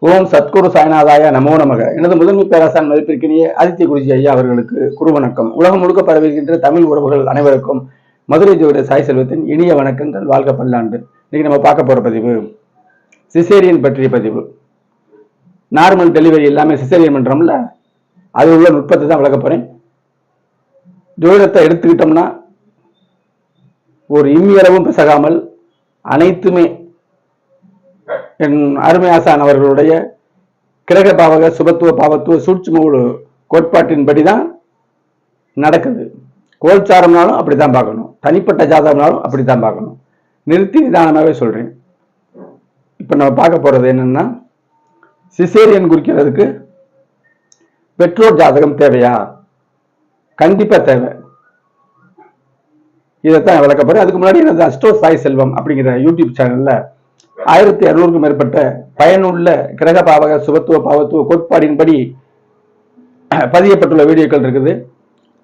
ஓம் சத்குரு சாய்நாதாய நமோ நமக. எனது முதன்மை பேராசான் மதிப்பிற்கினிய ஆதித்ய குருஜி ஐயா அவர்களுக்கு குரு வணக்கம். உலகம் முழுக்க பரவுகின்ற தமிழ் உறவுகள் அனைவருக்கும் மதுரை ஜோதிட சாய் செல்வத்தின் இனிய வணக்கங்கள். வாழ்க பல்லாண்டு. இன்னைக்கு நம்ம பார்க்க போற பதிவு சிசேரியன் பற்றிய பதிவு. நார்மல் டெலிவரி எல்லாமே சிசேரியன் பண்றோம்ல, அது உள்ள நுட்பத்தை தான் விளக்க போறேன். ஜோதிடத்தை எடுத்துக்கிட்டோம்னா ஒரு இம்மியளவும் பிசகாமல் அனைத்துமே என் அருமை ஆசான் அவர்களுடைய கிரக பாவக சுபத்துவ பாவத்துவ சூட்சும கோட்பாட்டின்படிதான் நடக்குது. கோல்சாரம்னாலும் அப்படித்தான் பார்க்கணும், தனிப்பட்ட ஜாதகம்னாலும் அப்படித்தான் பார்க்கணும். நிறுத்தி நிதானமாகவே சொல்றேன். இப்ப நம்ம பார்க்க போறது என்னன்னா, சிசேரியன் குறிக்கிறதுக்கு பெற்றோர் ஜாதகம் தேவையா? கண்டிப்பா தேவை. இதைத்தான் விளக்க போறேன். அதுக்கு முன்னாடி எனது அஸ்ட்ரோ சாய் செல்வம் அப்படிங்கிற யூடியூப் சேனல்ல 1600க்கும் மேற்பட்ட பயனுள்ள கிரக பாவக சுபத்துவ பாவத்துவ கோட்பாடின்படி பதியப்பட்டுள்ள வீடியோக்கள் இருக்குது.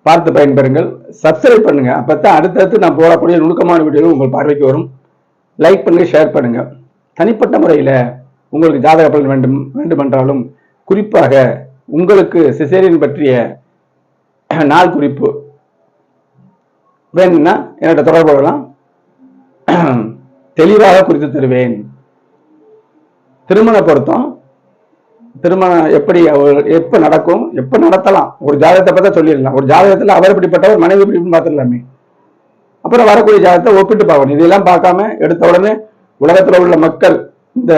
பார்த்து பயன்பெறுங்கள். சப்ஸ்கிரைப் பண்ணுங்க. அப்பதான் அடுத்தடுத்து நான் போடக்கூடிய நுணுக்கமான வீடியோவில் உங்கள் பார்வைக்கு வரும். லைக் பண்ணுங்க, ஷேர் பண்ணுங்க. தனிப்பட்ட முறையில் உங்களுக்கு ஜாதக பலன் வேண்டுமென்றாலும் குறிப்பாக உங்களுக்கு சிசேரியன் பற்றிய நாள் குறிப்பு வேணும்னா என்னோட தொடர்பு கொள்ளலாம். தெளிவாக குறித்து தருவேன். திருமண பொருத்தம், திருமணம் எப்படி எப்ப நடக்கும், எப்ப நடத்தலாம், ஒரு ஜாதகத்தை பார்த்தா சொல்லிடலாம். ஒரு ஜாதகத்துல அவர் இப்படிப்பட்டவர், மனைவி இப்படி பார்த்துடலாமே. அப்புறம் வரக்கூடிய ஜாதகத்தை ஒப்பிட்டு பார்க்கணும். இதெல்லாம் பார்க்காம எடுத்த உடனே உலகத்துல உள்ள மக்கள், இந்த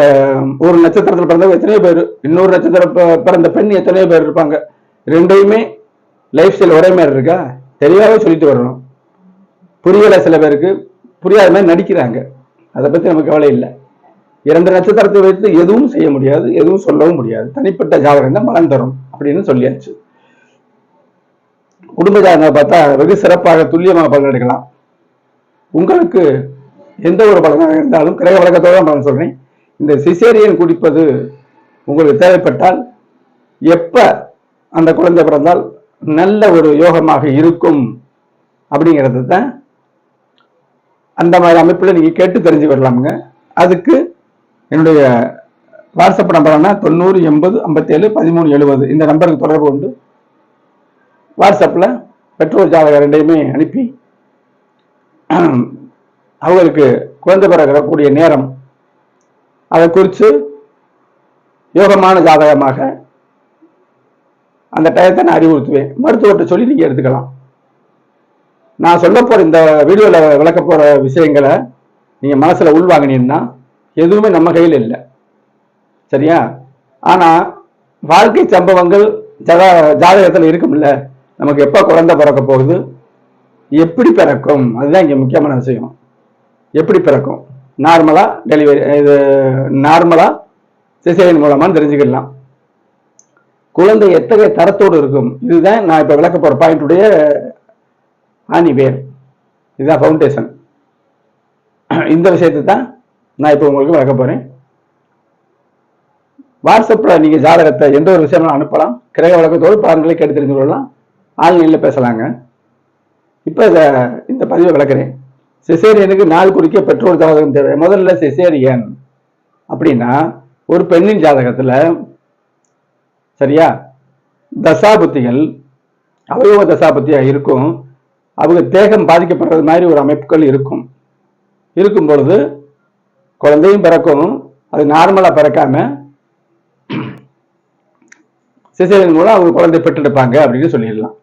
ஒரு நட்சத்திரத்தில் பிறந்தவங்க எத்தனையோ பேர், இன்னொரு நட்சத்திரம் பிறந்த பெண் எத்தனையோ பேர் இருப்பாங்க. ரெண்டையுமே லைஃப் ஸ்டைல் ஒரே மாதிரி இருக்கா? தெளிவாகவே சொல்லிட்டு வரணும். புரியல, சில பேருக்கு புரியாத மாதிரி நடிக்கிறாங்க. அதை பத்தி நமக்கு கவலை இல்லை. 2 நட்சத்திரத்தை வைத்து எதுவும் செய்ய முடியாது, எதுவும் சொல்லவும் முடியாது. தனிப்பட்ட ஜாதகம் தான் பலன் தரும் அப்படின்னு சொல்லியாச்சு. குடும்ப ஜாதகம் பார்த்தா வெகு சிறப்பாக துல்லியமாக பலன் எடுக்கலாம். உங்களுக்கு எந்த ஒரு பலனாக இருந்தாலும் கிரக வழக்கத்தோடு தான் பலன் சொல்றேன். இந்த சிசேரியன் குடிப்பது உங்களுக்கு தேவைப்பட்டால் எப்ப அந்த குழந்தை பிறந்தால் நல்ல ஒரு யோகமாக இருக்கும் அப்படிங்கிறது தான் அந்த மாதிரி அமைப்புல நீங்க கேட்டு தெரிஞ்சு வரலாமுங்க. அதுக்கு என்னுடைய வாட்ஸ்அப் நம்பர்னா 90 80 57 13 70 இந்த நம்பருக்கு தொடர்பு கொண்டு வாட்ஸ்அப்ல பெற்றோர் ஜாதகம் ரெண்டையுமே அனுப்பி அவங்களுக்கு குழந்தை பெறக்கூடிய நேரம் அதை குறித்து யோகமான ஜாதகமாக அந்த டயத்தை நான் அறிவுறுத்துவேன். மருத்துவர்கிட்ட சொல்லி நீங்க எடுத்துக்கலாம். நான் சொல்ல போற இந்த வீடியோல விளக்க போற விஷயங்களை நீங்க மனசுல உள்வாங்கினீங்கன்னா எதுவுமே நம்ம கையில் இல்லை, சரியா? ஆனா வாழ்க்கை சம்பவங்கள் ஜாதகத்துல இருக்கும்ல. நமக்கு எப்ப குழந்தை பிறக்க போகுது, எப்படி பிறக்கும், அதுதான் இங்க முக்கியமான விஷயம். எப்படி பிறக்கும், நார்மலா டெலிவரி, இது நார்மலா சிசேரியன் மூலமா தெரிஞ்சுக்கலாம். குழந்தை எத்தகைய தரத்தோடு இருக்கும், இதுதான் நான் இப்ப விளக்க போற பாயிண்டுடைய ஆணி வேர். இதுதான் ஃபவுண்டேஷன். இந்த விஷயத்தை தான் நான் இப்போ உங்களுக்கு விளக்க போறேன். வாட்ஸ்அப்ல நீங்க ஜாதகத்தை எந்த ஒரு விஷயமும் அனுப்பலாம். கிரக வழக்கத்தோடு பலன்களை கேட்டு தெரிஞ்சு கொள்ளலாம். ஆன்லைன்ல பேசலாங்க. இப்ப இந்த பதிவை விளக்குறேன். சிசேரியனுக்கு நாள் குறிக்க பெற்றோர் ஜாதகம் தேவை. முதல்ல சிசேரியன் அப்படின்னா ஒரு பெண்ணின் ஜாதகத்துல, சரியா, தசாபுத்திகள் அவயவ தசாபுத்தியா இருக்கும். அவங்க தேகம் பாதிக்கப்படுறது மாதிரி ஒரு அமைப்புகள் இருக்கும் பொழுது குழந்தையும் பிறக்கும். அது நார்மலா பிறக்காம சிசேரியன் மூலம் அவங்க குழந்தை பெற்றெடுப்பாங்க அப்படின்னு சொல்லிடலாம்.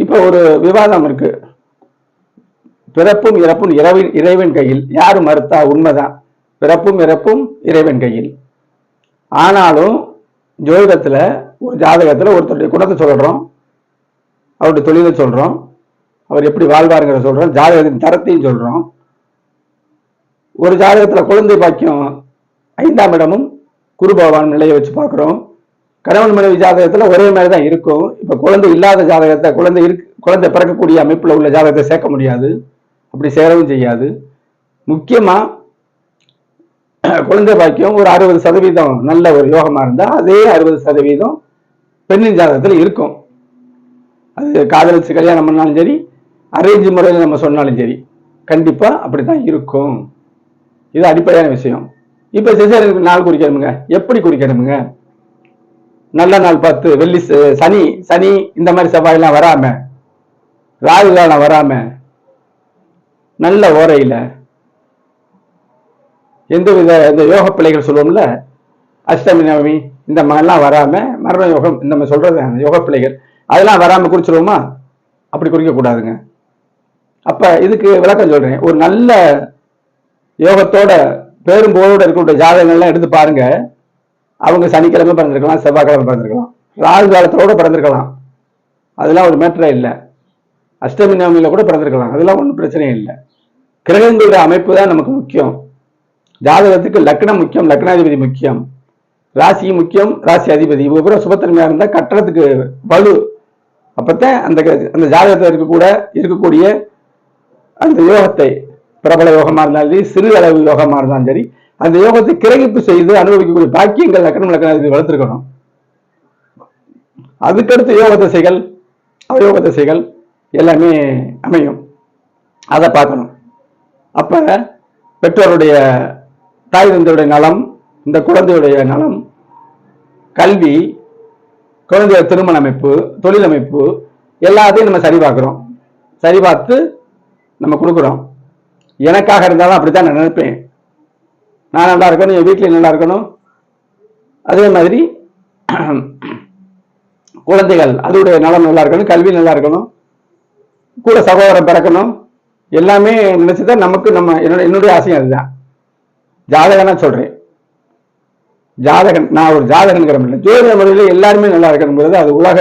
இப்ப ஒரு விவாதம் இருக்கு. பிறப்பும் இறப்பும் இறைவன் கையில். யாரு மறுத்தா? உண்மைதான், பிறப்பும் இறப்பும் இறைவன் கையில். ஆனாலும் ஜோதிடத்துல ஒரு ஜாதகத்துல ஒருத்தருடைய குணத்தை சொல்றோம், அவருடைய தொழிலை சொல்றோம், அவர் எப்படி வாழ்வாருங்கிற சொல்றோம், ஜாதகத்தின் தரத்தையும் சொல்றோம். ஒரு ஜாதகத்துல குழந்தை பாக்கியம் 5ஆம் இடமும் குரு பகவான் நிலையை வச்சு பார்க்கிறோம். கணவன் மனைவி ஜாதகத்துல ஒரே மாதிரி தான் இருக்கும். இப்ப குழந்தை இல்லாத ஜாதகத்தை, குழந்தை பிறக்கக்கூடிய அமைப்புல உள்ள ஜாதகத்தை சேர்க்க முடியாது, அப்படி சேரவும் செய்யாது. முக்கியமா குழந்தை பாக்கியம் ஒரு 60% நல்ல ஒரு யோகமா இருந்தா அதே 60% பெண்ணின் ஜாதகத்துல இருக்கும். அது காதலிச்சு கல்யாணம் பண்ணாலும் சரி, அரேஞ்ச் முறையில் நம்ம சொன்னாலும் சரி, கண்டிப்பா அப்படித்தான் இருக்கும். இது அடிப்படையான விஷயம். இப்ப சிசேரியனுக்கு நாள் குறிக்கணுமுங்க. எப்படி குறிக்கணுமுங்க? நல்ல நாள் பார்த்து, வெள்ளி சனி சனி இந்த மாதிரி செவ்வாயெல்லாம் வராம, ராகு காலம் வராம, நல்ல ஓரையில, எந்தவித இந்த யோக பிள்ளைகள் சொல்லுவோம்ல, அஷ்டமி நவமி இந்த மாதிரிலாம் வராம, மரண யோகம் இந்த மாதிரி சொல்றது யோக பிள்ளைகள் அதெல்லாம் வராம குறிச்சிருவோமா? அப்படி குறிக்க கூடாதுங்க. அப்ப இதுக்கு விளக்கம் சொல்றேன். ஒரு நல்ல யோகத்தோட பேரும்போதோட இருக்கக்கூடிய ஜாதகங்கள்லாம் எடுத்து பாருங்க. அவங்க சனிக்கிழமை பிறந்திருக்கலாம், செவ்வாய்க்கிழமை பிறந்திருக்கலாம், ராகு காலத்தோட பிறந்திருக்கலாம், அதெல்லாம் ஒரு மேட்டரே இல்லை. அஷ்டமி நவமியில கூட பிறந்திருக்கலாம், அதெல்லாம் ஒன்றும் பிரச்சனையே இல்லை. கிரகங்களுடைய அமைப்பு தான் நமக்கு முக்கியம். ஜாதகத்துக்கு லக்னம் முக்கியம், லக்னாதிபதி முக்கியம், ராசி முக்கியம், ராசி அதிபதி இவ்வளவு சுபத்தன்மையா இருந்தா கட்டணத்துக்கு வலு. அப்பத்தான் அந்த அந்த ஜாதகத்தில் இருக்கக்கூடிய அந்த யோகத்தை, பிரபல யோகமா இருந்தாலும் சரி, சிறு அளவு யோகமா இருந்தாலும் சரி, அந்த யோகத்தை கிரகிப்பு செய்து அனுபவிக்கக்கூடிய பாக்கியங்கள் லக்னம் லக்னாதிபதி வளர்த்திருக்கணும். அதுக்கடுத்து யோக திசைகள், அவயோக திசைகள் எல்லாமே அமையும். அதை பார்க்கணும். அப்ப பெற்றோருடைய தாய் தந்தையுடைய நலம், இந்த குழந்தையுடைய நலம், கல்வி, குழந்தைய திருமண அமைப்பு, தொழில் அமைப்பு எல்லாத்தையும் நம்ம சரி பார்க்கிறோம். சரி பார்த்து நம்ம கொடுக்குறோம். எனக்காக இருந்தாலும் அப்படித்தான் நான் நினைப்பேன். நான் நல்லா இருக்கணும், என் வீட்டில் நல்லா இருக்கணும். அதே மாதிரி குழந்தைகள் அதோடைய நலம் நல்லா இருக்கணும், கல்வி நல்லா இருக்கணும், கூட சகோதரம் பிறக்கணும், எல்லாமே நினைச்சுதான் நமக்கு நம்ம என்னுடைய ஆசையும் அதுதான். ஜாதகனா சொல்றேன். ஜாதகன், நான் ஒரு ஜாதகன்கிற இல்லை, ஜோதிட முறையில எல்லாருமே நல்லா இருக்கணுங்கிறது அது உலக,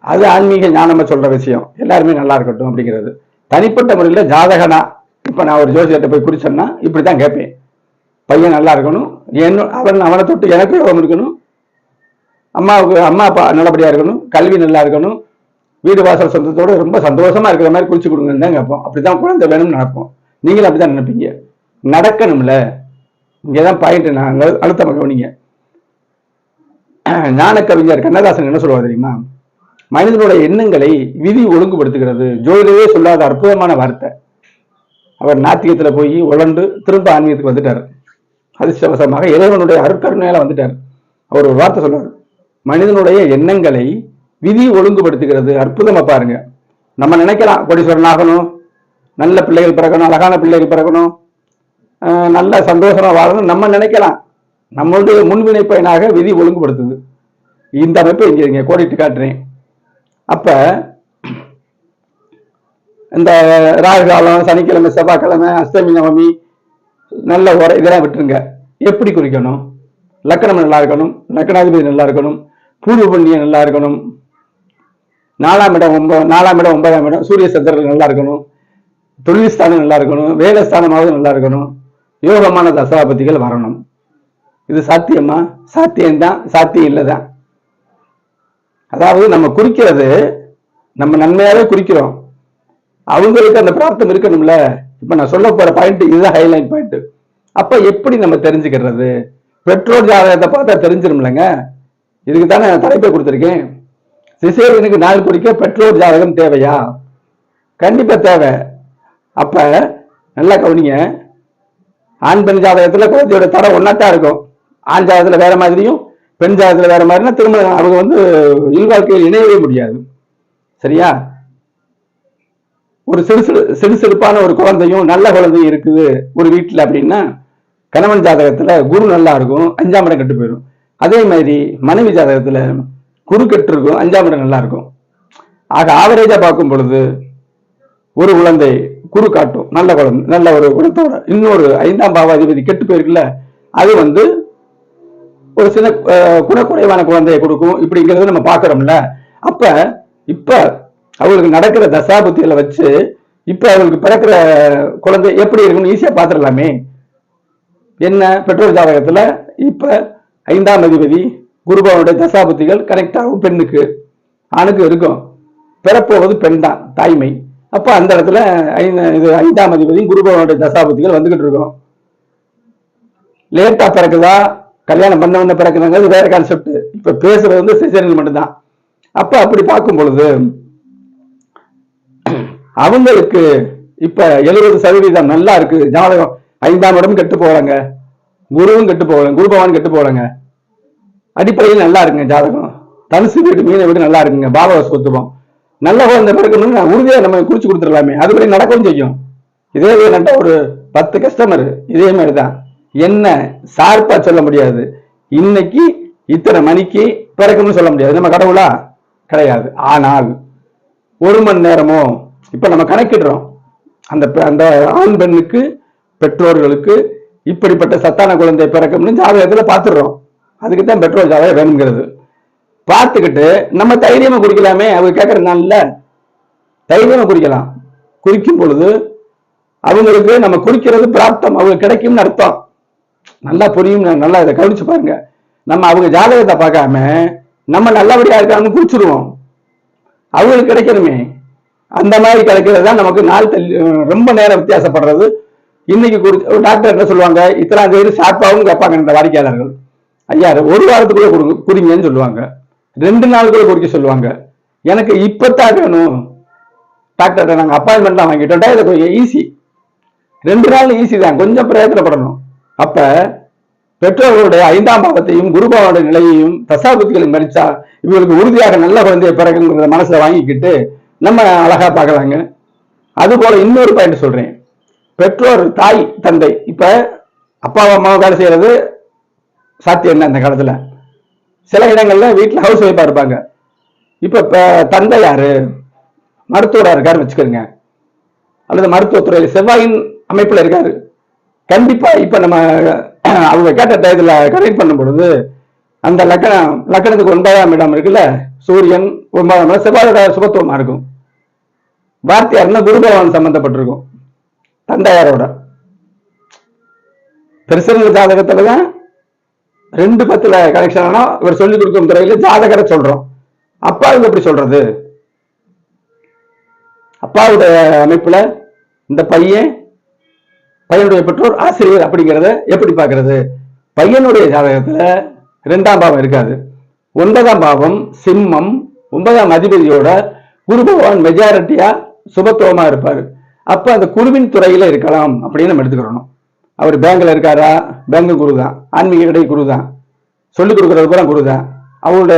அது ஆன்மீக ஞானமா சொல்ற விஷயம். எல்லாருமே நல்லா இருக்கட்டும் அப்படிங்கிறது. தனிப்பட்ட முறையில ஜாதகனா இப்ப நான் ஒரு ஜோசியத்தை போய் குறிச்சேன்னா இப்படித்தான் கேட்பேன். பையன் நல்லா இருக்கணும், அவனை தொட்டு எனக்கு யோகம் இருக்கணும், அம்மா அப்பா நல்லபடியா இருக்கணும், கல்வி நல்லா இருக்கணும், வீடு வாசல் சொந்தத்தோடு ரொம்ப சந்தோஷமா இருக்கிற மாதிரி குறிச்சு கொடுங்கன்னு தான் கேட்போம். அப்படித்தான் குழந்தை வேணும்னு நினைப்போம். நீங்களும் அப்படித்தான் நினைப்பீங்க. நடக்கணும்ல, இங்கதான் பாயிண்ட். நான் அழுத்தமா கவனிங்க. ஞான கவிஞர் கண்ணதாசன் என்ன சொல்லுவார் தெரியுமா? மனிதனுடைய எண்ணங்களை விதி ஒழுங்குபடுத்துகிறது. ஜோதிடவே சொல்லாத அற்புதமான வார்த்தை. அவர் நாத்திகத்துல போய் உழண்டு திரும்ப ஆன்மீகத்துக்கு வந்துட்டார். அதிர்ஷ்டவசமாக இறைவனுடைய அருட்கருணையால வந்துட்டார். அவர் ஒரு வார்த்தை சொல்றாரு, மனிதனுடைய எண்ணங்களை விதி ஒழுங்குபடுத்துகிறது. அற்புதமா பாருங்க. நம்ம நினைக்கலாம் கோடீஸ்வரன் ஆகணும், நல்ல பிள்ளைகள் பிறக்கணும், அழகான பிள்ளைகள் பிறக்கணும், நல்ல சந்தோஷமா வாழணும் நம்ம நினைக்கலாம். நம்மளுடைய முன்வினை பயனாக விதி ஒழுங்குபடுத்துது. இந்த அமைப்பை இங்க கோடிட்டு காட்டுறேன். அப்ப இந்த ராகு காலம், சனிக்கிழமை, செவ்வாய்க்கிழமை, அஷ்டமி நவமி, நல்ல உரை இதெல்லாம் விட்டுருங்க. எப்படி குறிக்கணும்? லக்கணம் நல்லா இருக்கணும், லக்கணாதிபதி நல்லா இருக்கணும், பூர்வ புண்ணியம் நல்லா இருக்கணும், 4ஆம் இடம் 9ஆம் இடம் சூரிய சந்திரர்கள் நல்லா இருக்கணும், தொழில் ஸ்தானம் நல்லா இருக்கணும், வேலைஸ்தானமாவது நல்லா இருக்கணும், யோகமான தசாபதிகள் வரணும். இது சாத்தியமா? சாத்தியம்தான், சாத்தியம் இல்லைதான். அதாவது நம்ம குறிக்கிறது நம்ம நன்மையாவே குறிக்கிறோம். அவங்களுக்கு அந்த பிரார்த்தம் இருக்கணும்ல. இப்ப நான் சொல்ல போற பாயிண்ட் இதுதான் ஹைலைட் பாயிண்ட். அப்ப எப்படி நம்ம தெரிஞ்சுக்கிறது? பெற்றோர் ஜாதகத்தை பார்த்தா தெரிஞ்சிரும்லங்க. இதுக்கு தானே தலைப்பை கொடுத்துருக்கேன். சிசேரியனுக்கு நாள் குறிக்க பெற்றோர் ஜாதகம் தேவையா? கண்டிப்பா தேவை. அப்ப நல்லா கவனிங்க. ஆண் பெண் ஜாதகத்துல குழந்தையோட தரம் ஒன்னாத்தான் இருக்கும். ஆண் ஜாதகத்துல வேற மாதிரியும் பெண் ஜாதகத்துல வேற மாதிரினா திருமணம் அவங்க இல்வாழ்க்கையில் இணையவே முடியாது. சரியா? ஒரு சிறுசிறுப்பான ஒரு குழந்தையும் நல்ல குழந்தையும் இருக்குது ஒரு வீட்டுல அப்படின்னா, கணவன் ஜாதகத்துல குரு நல்லா இருக்கும், 5ஆம் இடம் கெட்டு போயிடும். அதே மாதிரி மனைவி ஜாதகத்துல குரு கெட்டு இருக்கும், 5ஆம் இடம் நல்லா இருக்கும். ஆக ஆவரேஜா பார்க்கும் பொழுது ஒரு குழந்தை குரு காட்டும், நல்ல குழந்தை, நல்ல ஒரு குணத்தோட. இன்னொரு 5ஆம் பாவாதிபதி கெட்டு போயிருக்குல்ல, அது ஒரு சில குணக்குறைவான குழந்தையை கொடுக்கும். இப்படிங்கிறத நம்ம பாக்குறோம்ல. அப்ப இப்ப அவங்களுக்கு நடக்கிற தசாபுத்திகளை வச்சு இப்ப அவங்களுக்கு பிறக்கிற குழந்தை எப்படி இருக்குன்னு ஈஸியா பாத்துடலாமே. என்ன, பெற்றோர் ஜாதகத்துல இப்ப 5ஆம் அதிபதி குருபவனுடைய தசாபுத்திகள் கரெக்ட் ஆகும். பெண்ணுக்கு, ஆணுக்கு இருக்கும். பிறப்போவது பெண் தான், தாய்மை. அப்ப அந்த இடத்துல 5ஆம் அதிபதி குருபவனுடைய தசாபுத்திகள் வந்துகிட்டு இருக்கும். லேட்டா பிறக்குதா, கல்யாணம் பண்ண பிறக்குறாங்க, வேற கான்செப்ட். இப்ப பேசுறது சிசேரியன் மட்டும்தான். அப்ப அப்படி பார்க்கும் பொழுது அவங்களுக்கு இப்ப 70% நல்லா இருக்கு ஜாதகம். 5ஆம் இடம் கெட்டு போகலங்க, குருவும் கெட்டு போகலங்க, குரு பகவான் கெட்டு போகலங்க. அடிப்படையில் நல்லா இருக்குங்க ஜாதகம். தனுசு வீடு மீனை வீடு நல்லா இருக்குங்க. பாபவஸ்வத்துவம் நல்ல குழந்தை பிறக்கணும்னு உறுதியா நம்ம குறிச்சு கொடுத்துடலாமே, அதுபடி நடக்கவும் செய்யும். இதே நட்ட ஒரு 10 கஸ்டமர் இதே மாதிரிதான். என்ன சார்பா சொல்ல முடியாது, இன்னைக்கு இத்தனை மணிக்கு பிறக்கும்னு சொல்ல முடியாது. நம்ம கடவுளா கிடையாது. ஆனால் 1 மணி நேரமோ இப்ப நம்ம கணக்கிடுறோம். அந்த அந்த ஆண் பெண்ணுக்கு பெற்றோர்களுக்கு இப்படிப்பட்ட சத்தான குழந்தை பிறக்கும்னு ஜாதகத்துல பார்த்துடுறோம். அதுக்கு தான் பெற்றோர் ஜாதகம் வேணுங்கிறது. பார்த்துக்கிட்டு நம்ம தைரியமா குறிக்கலாமே. அவங்க கேட்கற நாள்ல தைரியமா குறிக்கலாம். குறிக்கும் பொழுது அவங்களுக்கு நம்ம குறிக்கிறது பிராப்தம் அவங்க கிடைக்கும்னு அர்த்தம். நல்லா புரியும். நல்லா இதை கவனிச்சு பாருங்க. நம்ம அவங்க ஜாதகத்தை பார்க்காம நம்ம நல்லபடியா இருக்கான்னு குறிச்சிருவோம். அவங்களுக்கு கிடைக்கணுமே. அந்த மாதிரி கிடைக்கிறது தான் நமக்கு நாள் ரொம்ப நேரம் வித்தியாசப்படுறது. இன்னைக்கு டாக்டர் என்ன சொல்லுவாங்க, இத்தனை தேதி ஷார்ப்பாகவும் கேட்பாங்க இந்த வாடிக்கையாளர்கள். ஐயா 1 வாரத்துக்குள்ள குறிங்கன்னு சொல்லுவாங்க, 2 நாளுக்குள்ள குறிக்க சொல்லுவாங்க. எனக்கு இப்பத்தான் வேணும் டாக்டர், நாங்கள் அப்பாயின்மெண்ட்லாம் வாங்கிட்டோம். இது ஈஸி, 2 நாள் ஈஸி தான், கொஞ்சம் பிரயத்தனப்படணும். அப்ப பெற்றோர்களுடைய 5ஆம் பாவத்தையும் குரு பகவானுடைய நிலையையும் தசாபுத்திகளையும் மதிச்சா இவங்களுக்கு உறுதியாக நல்ல குழந்தைய பிறகுங்கிறத மனசுல வாங்கிக்கிட்டு நம்ம அழகா பார்க்கலாங்க. அது போல இன்னொரு பாயிண்ட் சொல்றேன். பெற்றோர் தாய் தந்தை, இப்ப அப்பா அம்மாவை வேலை செய்யறது சாத்தியம் என்ன அந்த காலத்துல? சில இடங்கள்ல வீட்டுல ஹவுஸ் ஒய்ஃபா இருப்பாங்க. இப்ப தந்தை யாரு, மருத்துவரா இருக்காருன்னு வச்சுக்கோங்க, அல்லது மருத்துவத்துறையில செவ்வாயின் அமைப்புல இருக்காரு. கண்டிப்பா இப்ப நம்ம அவங்க கேட்ட டயத்துல கனெக்ட் பண்ணும் பொழுது அந்த லக்கணத்துக்கு 9ஆம் இடம் இருக்குல்ல, சூரியன் 9ஆம் இடம், செவ்வாயோட சுபத்துவமா இருக்கும். வார்த்தையாருன்னா குரு பகவான் சம்பந்தப்பட்டிருக்கும் தந்தையாரோட. பெருசங்க ஜாதகத்துலதான் 2-10 கனெக்ஷன் ஆனா இவர் சொல்லிக் கொடுக்கும் துறையில ஜாதகரை சொல்றோம். அப்பாவுக்கு எப்படி சொல்றது? அப்பாவுடைய அமைப்புல இந்த பையனுடைய பெற்றோர் ஆசிரியர் அப்படிங்கிறத எப்படி பார்க்கறது? பையனுடைய ஜாதகத்துல 2ஆம் பாவம் இருக்காது. 9ஆம் பாவம் சிம்மம், 9ஆம் அதிபதியோட குரு பகவான் மெஜாரிட்டியா சுபத்துவமா இருப்பாரு. அப்ப அந்த குருவின் துறையில இருக்கலாம் அப்படின்னு நம்ம எடுத்துக்கிறோம். அவர் பேங்க்ல இருக்காரா? பேங்க் குரு தான். ஆன்மீக இடை குரு தான். சொல்லிக் கொடுக்கறது கூட குரு தான். அவங்களோட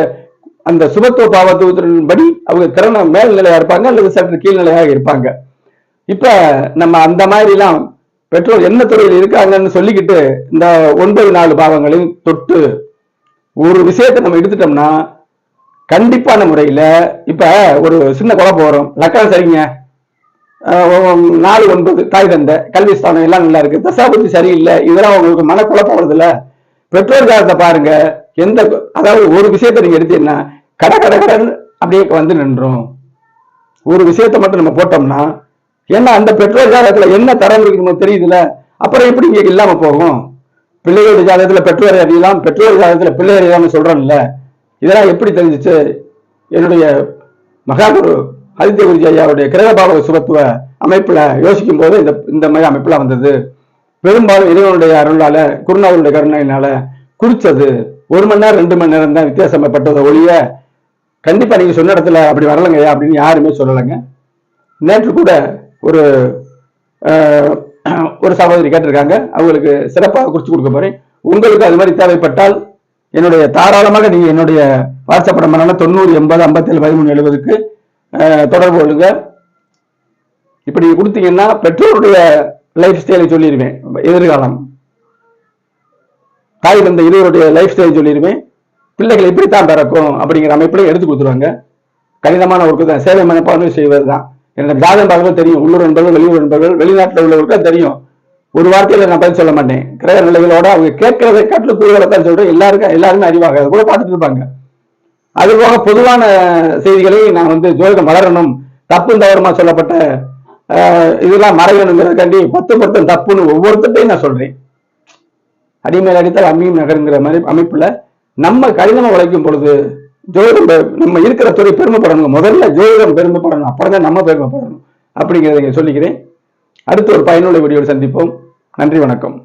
அந்த சுபத்துவ பாவத்துவத்தின் படி அவங்க திறன மேல்நிலையா இருப்பாங்க அல்லது சற்று கீழ்நிலையாக இருப்பாங்க. இப்ப நம்ம அந்த மாதிரி எல்லாம் பெற்றோர் என்ன துறையில் இருக்காங்கன்னு சொல்லிக்கிட்டு இந்த 9-4 பாவங்களையும் தொட்டு ஒரு விஷயத்தை நம்ம எடுத்துட்டோம்னா கண்டிப்பான முறையில இப்ப ஒரு சின்ன குழப்பம் வரும். லக்கணம் சரிங்க, 4-9 தாய் தந்தை கல்வி ஸ்தானம் எல்லாம் நல்லா இருக்கு, தசாபுத்தி சரியில்லை, இதெல்லாம் உங்களுக்கு மனக்குழப்பம் வருது இல்ல? பெற்றோர் காலத்தை பாருங்க. அதாவது ஒரு விஷயத்தை நீங்க எடுத்தீங்கன்னா கடன் அப்படியே வந்து நின்றும். ஒரு விஷயத்தை மட்டும் நம்ம போட்டோம்னா, ஏன்னா அந்த பெற்றோர் ஜாதகத்துல என்ன தரம் இருக்கு நமக்கு தெரியுதுல, அப்புறம் எப்படி இங்க இல்லாம போகும்? பிள்ளைகளுடைய ஜாதகத்துல பெற்றோர் அறியலாம், பெற்றோர் ஜாதகத்துல பிள்ளை அறியலாம்னு சொல்றோம்ல, இதெல்லாம் எப்படி தெரிஞ்சிச்சு? என்னுடைய மகாகுரு ஆதித்ய குருஜி ஐயாவுடைய கிரகபாவ சுபத்துவ அமைப்புல யோசிக்கும் போது இந்த மாதிரி அமைப்புல வந்தது. பெரும்பாலும் இறைவனுடைய அருளால குருநாதனுடைய கருணையினால குறிச்சது 1 மணி நேரம் 2 மணி நேரம் தான் வித்தியாசப்பட்டதை ஒழிய கண்டிப்பா நீங்க சொன்ன இடத்துல அப்படி வரலங்கய்யா அப்படின்னு யாருமே சொல்லலைங்க. நேற்று கூட ஒரு சகோதரி கேட்டிருக்காங்க, அவங்களுக்கு சிறப்பாக குறிச்சு கொடுக்க போறேன். உங்களுக்கு அது மாதிரி தேவைப்பட்டால் என்னுடைய தாராளமாக நீங்க என்னுடைய வாட்ஸ்அப் நம்பரான 90 80 57 13 70க்கு தொடர்பு கொள்ளுங்க. இப்படி கொடுத்தீங்கன்னா பெற்றோருடைய லைஃப் ஸ்டைலை சொல்லிடுவேன். எதிர்காலம் தாய் தந்தை இருவருடைய லைஃப் ஸ்டைல் சொல்லிடுவேன். பிள்ளைகள் இப்படித்தான் பிறக்கும் அப்படிங்கிற அமைப்புல எடுத்து கொடுத்துருவாங்க. கடினமான ஒர்க்கு தான், சேவை மனப்பான்மை செய்வது தான். எனக்கு ஜாதகம் பார்க்கறது தெரியும். உள்ளூர் நண்பர்கள், வெளியூர் நண்பர்கள், வெளிநாட்டில் உள்ளவர்களுக்கு தெரியும். ஒரு வார்த்தையில நான் பதில் சொல்ல மாட்டேன். கிரக நிலைகளோட அவங்க கேட்கறதை காட்டில கூறுகளை தான் சொல்றேன். எல்லாருமே அறிவாக அதை கூட பார்த்துட்டு இருப்பாங்க. அது போக பொதுவான செய்திகளை நான் ஜோதிடம் வளரணும், தப்பு தவறுமா சொல்லப்பட்ட இதெல்லாம் மறையணுங்கிறதுக்காண்டி 10% தப்புன்னு ஒவ்வொருத்தையும் நான் சொல்றேன். அடிமேல் அடித்தால் அம்மியும் நகருங்கிற மாதிரி அமைப்புல நம்ம கடினமா உழைக்கும் பொழுது ஜோதிடம் நம்ம இருக்கிற துறை பெருமைப்படணும். முதல்ல ஜோதிடம் பெருமைப்படணும், அப்புறம் தான் நம்ம பெருமைப்படணும் அப்படிங்கிறத சொல்லிக்கிறேன். அடுத்து ஒரு பயனுள்ள வீடியோவில் சந்திப்போம். நன்றி, வணக்கம்.